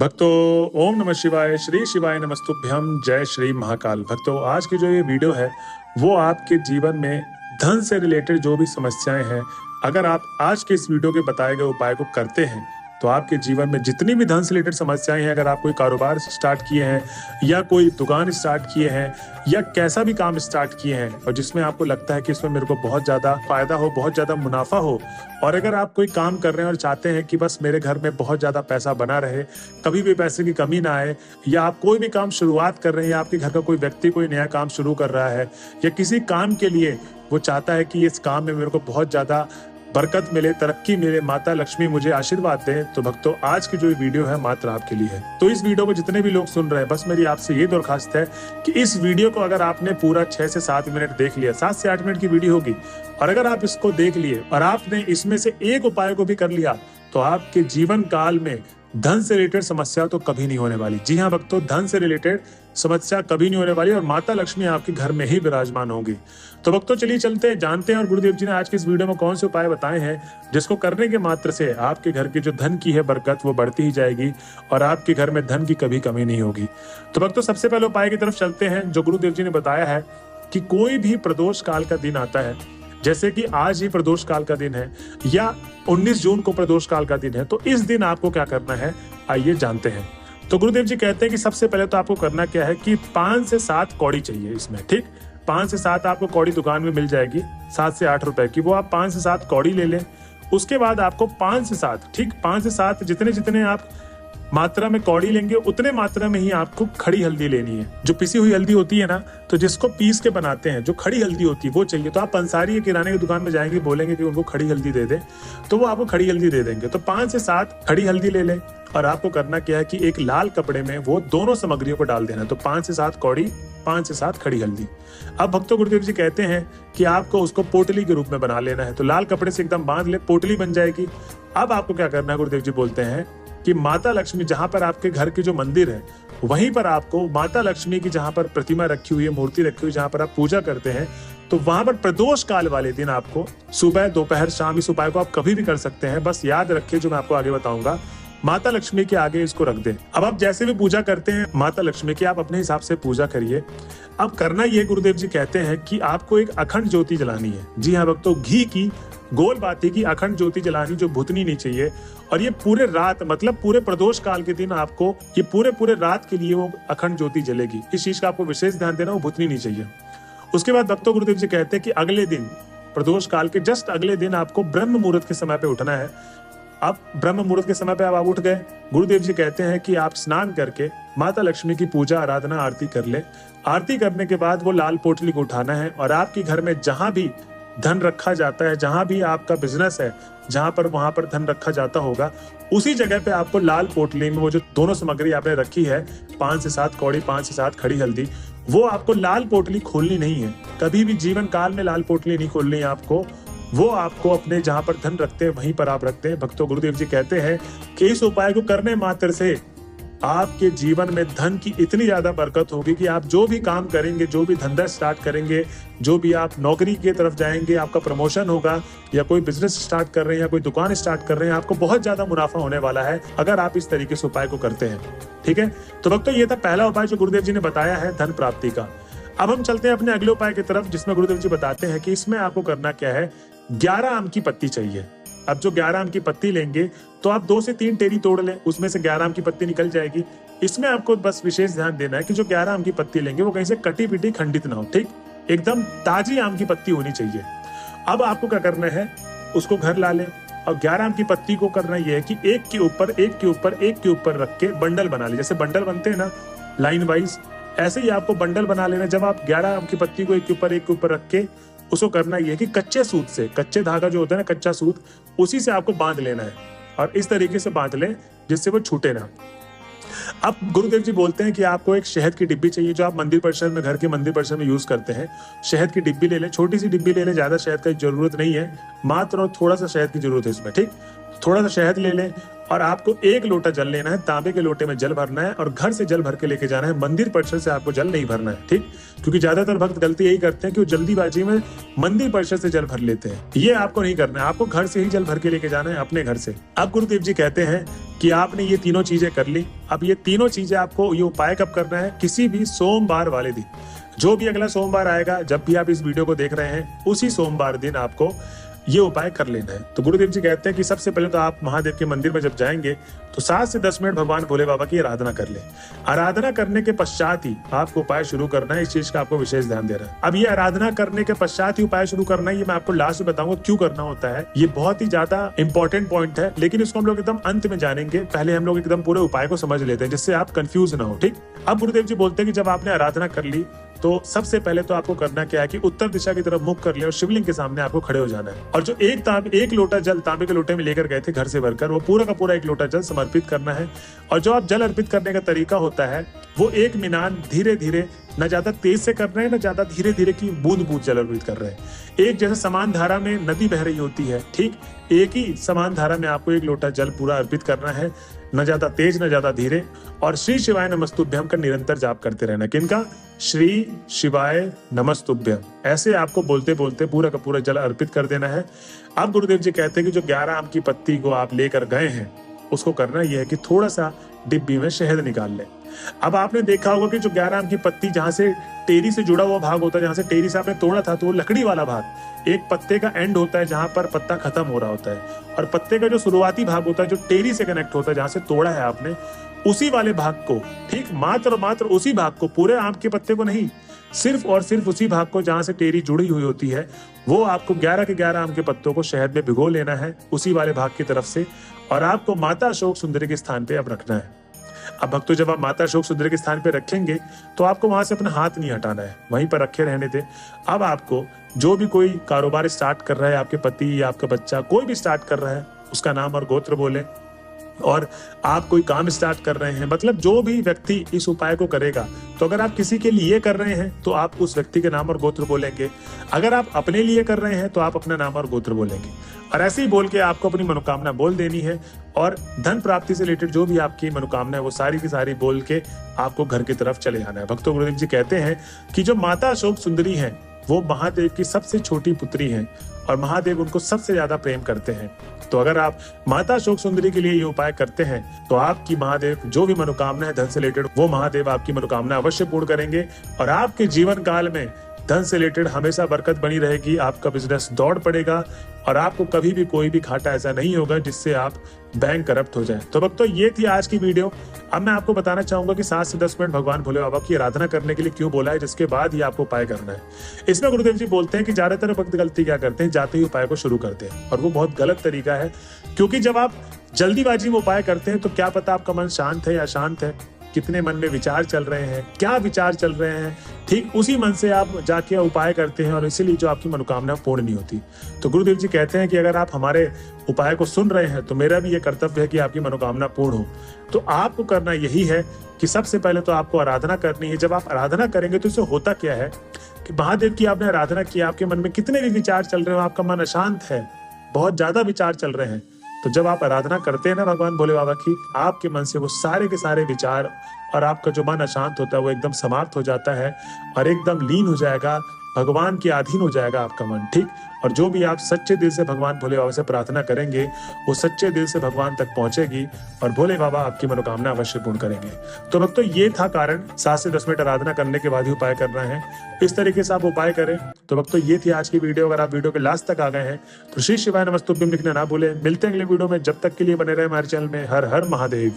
भक्तों, ओम नमः शिवाय, श्री शिवाय नमस्तुभ्यम, जय श्री महाकाल। भक्तों, आज की जो ये वीडियो है वो आपके जीवन में धन से रिलेटेड जो भी समस्याएं हैं, अगर आप आज के इस वीडियो के बताए गए उपाय को करते हैं तो आपके जीवन में जितनी भी धन से रिलेटेड समस्याएं हैं, अगर आप कोई कारोबार स्टार्ट किए हैं या कोई दुकान स्टार्ट किए हैं या कैसा भी काम स्टार्ट किए हैं और जिसमें आपको लगता है कि इसमें मेरे को बहुत ज्यादा फायदा हो, बहुत ज्यादा मुनाफा हो, और अगर आप कोई काम कर रहे हैं और चाहते हैं कि बस मेरे घर में बहुत ज्यादा पैसा बना रहे, कभी भी पैसे की कमी ना आए, या आप कोई भी काम शुरुआत कर रहे हैं या आपके घर का कोई व्यक्ति कोई नया काम शुरू कर रहा है या किसी काम के लिए वो चाहता है कि इस काम में मेरे को बहुत ज्यादा बरकत मिले, तरक्की मिले, माता लक्ष्मी मुझे आशीर्वाद दे, तो भक्तों आज की जो वीडियो है मात्र आपके लिए है। तो इस वीडियो को जितने भी लोग सुन रहे हैं, बस मेरी आपसे ये दरखास्त है कि इस वीडियो को अगर आपने पूरा 6 से 7 मिनट देख लिया, 7 से 8 मिनट की वीडियो होगी, और अगर आप इसको देख लिए और आपने इसमें से एक उपाय को भी कर लिया तो आपके जीवन काल में धन से रिलेटेड समस्या तो कभी नहीं होने वाली। जी हाँ भक्तों, धन से रिलेटेड समस्या कभी नहीं होने वाली और माता लक्ष्मी आपके घर में ही विराजमान होगी। तो भक्तों चलिए चलते हैं, जानते हैं और गुरुदेव जी ने आज की इस वीडियो में कौन से उपाय बताए हैं जिसको करने के मात्र से आपके घर की जो धन की है बरकत वो बढ़ती ही जाएगी और आपके घर में धन की कभी कमी नहीं होगी। तो भक्तों सबसे पहले उपाय की तरफ चलते हैं जो गुरुदेव जी ने बताया है कि कोई भी प्रदोष काल का दिन आता है, जैसे कि आज ही प्रदोष काल का दिन है या 19 जून को प्रदोष काल का दिन है, तो इस दिन आपको क्या करना है आइए जानते हैं। तो गुरुदेव जी कहते हैं कि सबसे पहले तो आपको करना क्या है कि 5 से 7 कौड़ी चाहिए इसमें, ठीक। 5 से 7 आपको कौड़ी दुकान में मिल जाएगी 7 से 8 रुपए की, वो आप 5 से 7 कौड़ी ले लें। उसके बाद आपको 5 से 7, ठीक, 5 से 7 जितने जितने आप मात्रा में कौड़ी लेंगे उतने मात्रा में ही आपको खड़ी हल्दी लेनी है। जो पिसी हुई हल्दी होती है ना, तो जिसको पीस के बनाते हैं, जो खड़ी हल्दी होती है वो चाहिए। तो आप पंसारी या किराने की दुकान में जाएंगे, बोलेंगे कि उनको खड़ी हल्दी दे दे, तो वो आपको खड़ी हल्दी दे देंगे। तो 5 से 7 खड़ी हल्दी ले लें और आपको करना क्या है कि एक लाल कपड़े में वो दोनों सामग्रियों को डाल देना। तो 5 से 7 कौड़ी, 5 से 7 खड़ी हल्दी। अब भक्तों गुरुदेव जी कहते हैं कि आपको उसको पोटली के रूप में बना लेना है। तो लाल कपड़े से एकदम बांध ले, पोटली बन जाएगी। अब आपको क्या करना है, गुरुदेव जी बोलते हैं कि माता लक्ष्मी जहां पर आपके घर के जो मंदिर है वहीं पर आपको माता लक्ष्मी की जहां पर प्रतिमा रखी हुई है, मूर्ति रखी हुई, जहां पर आप पूजा करते हैं, तो वहां पर प्रदोष काल वाले दिन आपको सुबह, दोपहर, शाम, इस उपाय को आप कभी भी कर सकते हैं। बस याद रखिए जो मैं आपको आगे बताऊंगा, माता लक्ष्मी के आगे इसको रख दें। अब आप जैसे भी पूजा करते हैं माता लक्ष्मी की, आप अपने हिसाब से पूजा करिए। अब करना ये गुरुदेव जी कहते हैं कि आपको एक अखंड ज्योति जलानी है। जी हाँ भक्तों, घी की गोल बाती की अखंड ज्योति जलानी, जो भुतनी नहीं चाहिए। और ये पूरे रात, मतलब पूरे प्रदोष काल के दिन आपको ये पूरे रात के लिए वो अखंड ज्योति जलेगी। इस चीज का आपको विशेष ध्यान देना, वो भुतनी नहीं चाहिए। उसके बाद भक्तों गुरुदेव जी कहते हैं कि अगले दिन, प्रदोष काल के जस्ट अगले दिन आपको ब्रह्म मुहूर्त के समय पे उठना है। अब ब्रह्म मुहूर्त के समय पे आप उठ गए, गुरुदेव जी कहते हैं कि आप स्नान करके माता लक्ष्मी की पूजा, आराधना, आरती कर ले। आरती करने के बाद वो लाल पोटली को उठाना है और आपके घर में जहां भी धन रखा जाता है, जहां भी आपका बिजनेस है, जहां पर वहां पर धन रखा जाता होगा, उसी जगह पे आपको लाल पोटली में वो जो दोनों सामग्री आपने रखी है, 5 से 7 कौड़ी, 5 से 7 खड़ी हल्दी, वो आपको लाल पोटली खोलनी नहीं है। कभी भी जीवन काल में लाल पोटली नहीं खोलनी है आपको। वो आपको अपने जहां पर धन रखते हैं वहीं पर आप रखते हैं। भक्तों गुरुदेव जी कहते हैं कि इस उपाय को करने मात्र से आपके जीवन में धन की इतनी ज्यादा बरकत होगी कि आप जो भी काम करेंगे, जो भी धंधा स्टार्ट करेंगे, जो भी आप नौकरी की तरफ जाएंगे, आपका प्रमोशन होगा, या कोई बिजनेस स्टार्ट कर रहे हैं या कोई दुकान स्टार्ट कर रहे हैं, आपको बहुत ज्यादा मुनाफा होने वाला है अगर आप इस तरीके से उपाय को करते हैं। ठीक है, तो भक्तों ये था पहला उपाय जो गुरुदेव जी ने बताया है धन प्राप्ति का। अब हम चलते हैं अपने अगले उपाय की तरफ, जिसमें गुरुदेव जी बताते हैं कि इसमें आपको करना क्या है, 11 आम की पत्ती चाहिए। अब जो 11 आम की पत्ती लेंगे तो आप 2 से 3 टेरी तोड़ लें, उसमें से 11 आम की पत्ती निकल जाएगी। इसमें आपको बस विशेष ध्यान देना है कि जो 11 आम की पत्ती लेंगे वो कहीं से कटी पिटी खंडित ना हो, ठीक, एकदम ताजी आम की पत्ती होनी चाहिए। अब आपको क्या करना है, उसको घर ला लें और 11 आम की पत्ती को करना यह है कि एक के ऊपर एक के ऊपर एक के ऊपर रख के बंडल बना ले। जैसे बंडल बनते हैं ना लाइन वाइज, ऐसे ही आपको बंडल बना लेना। जब आप 11 आम की पत्ती को एक के ऊपर रख के उसको करना यह है कि कच्चे सूत से, कच्चे धागा जो होता है ना, कच्चा सूत, उसी से आपको बांध लेना है और इस तरीके से बांध लें जिससे वो छूटे ना। अब गुरुदेव जी बोलते हैं कि आपको एक शहद की डिब्बी चाहिए, जो आप मंदिर परिसर में, घर के मंदिर परिसर में यूज करते हैं। शहद की डिब्बी ले लें, छोटी सी डिब्बी ले लें, ज्यादा शहद की जरूरत नहीं है, मात्र और थोड़ा सा शहद की जरूरत है इसमें, ठीक। थोड़ा सा शहद ले लें और आपको 1 लोटा जल लेना है, तांबे के लोटे में जल भरना है और घर से जल भर के लेके जाना है। मंदिर परिसर से आपको जल नहीं भरना है, ठीक? क्योंकि ज्यादातर भक्त गलती यही करते हैं कि वो जल्दीबाजी में मंदिर परिसर से जल भर लेते हैं। ये आपको नहीं करना है, आपको घर से ही जल भर के लेके जाना है, अपने घर से। अब गुरुदेव जी कहते हैं कि आपने ये तीनों चीजें कर ली। अब ये तीनों चीजें आपको ये उपाय कब करना है? किसी भी सोमवार वाले दिन, जो भी अगला सोमवार आएगा, जब भी आप इस वीडियो को देख रहे हैं, उसी सोमवार दिन आपको ये उपाय कर लेना है। तो गुरुदेव जी कहते हैं कि सबसे पहले तो आप महादेव के मंदिर में जब जाएंगे तो 7 से 10 मिनट भगवान भोले बाबा की आराधना कर ले। आराधना करने के पश्चात ही आपको उपाय शुरू करना है। इस चीज का आपको विशेष ध्यान दे रहा है। अब ये आराधना करने के पश्चात ही उपाय शुरू करना है, ये मैं आपको लास्ट में बताऊंगा क्यों करना होता है। ये बहुत ही ज्यादा इंपॉर्टेंट पॉइंट है, लेकिन इसको हम लोग एकदम अंत में जानेंगे। पहले हम लोग एकदम पूरे उपाय को समझ लेते हैं, जिससे आप कंफ्यूज ना हो, ठीक? अब गुरुदेव जी बोलते हैं कि जब आपने आराधना कर ली तो सबसे पहले तो आपको करना क्या है कि उत्तर दिशा की तरफ मुख कर ले और शिवलिंग के सामने आपको खड़े हो जाना है। और जो एक लोटा जल तांबे के लोटे में लेकर गए थे घर से भरकर, वो पूरा का पूरा 1 लोटा जल समर्पित करना है। और जो आप जल अर्पित करने का तरीका होता है वो एक मिनान धीरे धीरे, न ज्यादा तेज से कर रहे हैं, न ज्यादा धीरे धीरे की बूंद बूंद जल अर्पित कर रहे हैं। एक जैसे समान धारा में नदी बह रही होती है, ठीक? एक ही समान धारा में आपको 1 लोटा जल पूरा अर्पित करना है, न ज्यादा तेज न ज्यादा धीरे। और श्री शिवाय नमस्तुभ्यम का निरंतर जाप करते रहना। किनका? श्री शिवाय नमस्तुभ्यम, ऐसे आपको बोलते बोलते पूरा का पूरा जल अर्पित कर देना है। अब गुरुदेव जी कहते हैं कि जो 11 आम की पत्ती को आप लेकर गए हैं, उसको करना यह है कि थोड़ा सा डिब्बी में शहद निकाल लें। अब आपने देखा होगा कि जो 11 आम की पत्ती जहां से टेरी से जुड़ा हुआ भाग होता है, जहां से टेरी से आपने तोड़ा था, तो वो लकड़ी वाला भाग, एक पत्ते का एंड होता है जहां पर पत्ता खत्म हो रहा होता है, और पत्ते का जो शुरुआती भाग होता है जो टेरी से कनेक्ट होता है, जहां से तोड़ा है आपने, उसी वाले भाग को, ठीक, मात्र उसी भाग को, पूरे आम के पत्ते को नहीं, सिर्फ और सिर्फ उसी भाग को जहां से टेरी जुड़ी हुई होती है, वो आपको 11 के 11 आम के पत्तों को शहद में भिगो लेना है उसी वाले भाग की तरफ से। और आपको माता अशोक सुंदरी के स्थान पे अब रखना है। अब भक्तों, जब आप माता अशोक सुंदरी के स्थान पे रखेंगे तो आपको वहां से अपना हाथ नहीं हटाना है, वहीं पर रखे रहने थे। अब आपको जो भी कोई कारोबार स्टार्ट कर रहा है, आपके पति या आपका बच्चा कोई भी स्टार्ट कर रहा है, उसका नाम और गोत्र बोले। और आप कोई काम स्टार्ट कर रहे हैं, मतलब जो भी व्यक्ति इस उपाय को करेगा, तो अगर आप किसी के लिए कर रहे हैं तो आप उस व्यक्ति के नाम और गोत्र बोलेंगे। अगर आप अपने लिए कर रहे हैं तो आप अपना नाम और गोत्र बोलेंगे। और ऐसे ही बोल के आपको अपनी मनोकामना बोल देनी है। और धन प्राप्ति से रिलेटेड जो भी आपकी मनोकामना है वो सारी की सारी बोल के आपको घर की तरफ चले जाना है। भक्तों, गुरुदेव जी कहते हैं कि जो माता अशोक सुंदरी है वो महादेव की सबसे छोटी पुत्री है और महादेव उनको सबसे ज्यादा प्रेम करते हैं। तो अगर आप माता अशोक सुंदरी के लिए ये उपाय करते हैं तो आपकी महादेव जो भी मनोकामना है धन से रिलेटेड, वो महादेव आपकी मनोकामना अवश्य पूर्ण करेंगे। और आपके जीवन काल में धन से रिलेटेड हमेशा बरकत बनी रहेगी, आपका बिजनेस दौड़ पड़ेगा और आपको कभी भी कोई भी घाटा ऐसा नहीं होगा जिससे आप बैंक करप्ट हो जाए। तो भक्तों, ये थी आज की वीडियो। अब मैं आपको बताना चाहूंगा कि 7 से 10 मिनट भगवान भोले बाबा की आराधना करने के लिए क्यों बोला है, जिसके बाद ही आपको उपाय करना है। इसमें गुरुदेव जी बोलते हैं कि ज्यादातर भक्त गलती क्या करते हैं, जाते ही उपाय को शुरू करते हैं, और वो बहुत गलत तरीका है। क्योंकि जब आप जल्दीबाजी में उपाय करते हैं तो क्या पता आपका मन शांत है या अशांत है, कितने मन में विचार चल रहे हैं, क्या विचार चल रहे हैं, ठीक उसी मन से आप जाके उपाय करते हैं और इसीलिए जो आपकी मनोकामना पूर्ण नहीं होती। तो गुरुदेव जी कहते हैं कि अगर आप हमारे उपाय को सुन रहे हैं तो मेरा भी ये कर्तव्य है कि आपकी मनोकामना पूर्ण हो। तो आपको करना यही है कि सबसे पहले तो आपको आराधना करनी है। जब आप आराधना करेंगे तो इससे होता क्या है कि महादेव की आपने आराधना की, आपके मन में कितने भी विचार चल रहे हो, आपका मन अशांत है, बहुत ज्यादा विचार चल रहे हैं, तो जब आप आराधना करते हैं ना भगवान भोले बाबा की, आपके मन से वो सारे के सारे विचार और आपका जो मन अशांत होता है वो एकदम समाप्त हो जाता है और एकदम लीन हो जाएगा, भगवान के अधीन हो जाएगा आपका मन, ठीक। और जो भी आप सच्चे दिल से भगवान भोले बाबा से प्रार्थना करेंगे वो सच्चे दिल से भगवान तक पहुंचेगी और भोले बाबा आपकी मनोकामना अवश्य पूर्ण करेंगे। तो भक्तों, ये था कारण 7 से 10 मिनट आराधना करने के बाद ही उपाय करना है। इस तरीके से आप उपाय करें। तो भक्तों, ये थी आज की वीडियो। अगर आप वीडियो के लास्ट तक आ गए हैं तो श्री शिवाय नमस्तुभ्यम लिखना ना भूलें। मिलते हैं अगले वीडियो में, जब तक के लिए बने रहे हमारे चैनल में। हर हर महादेव।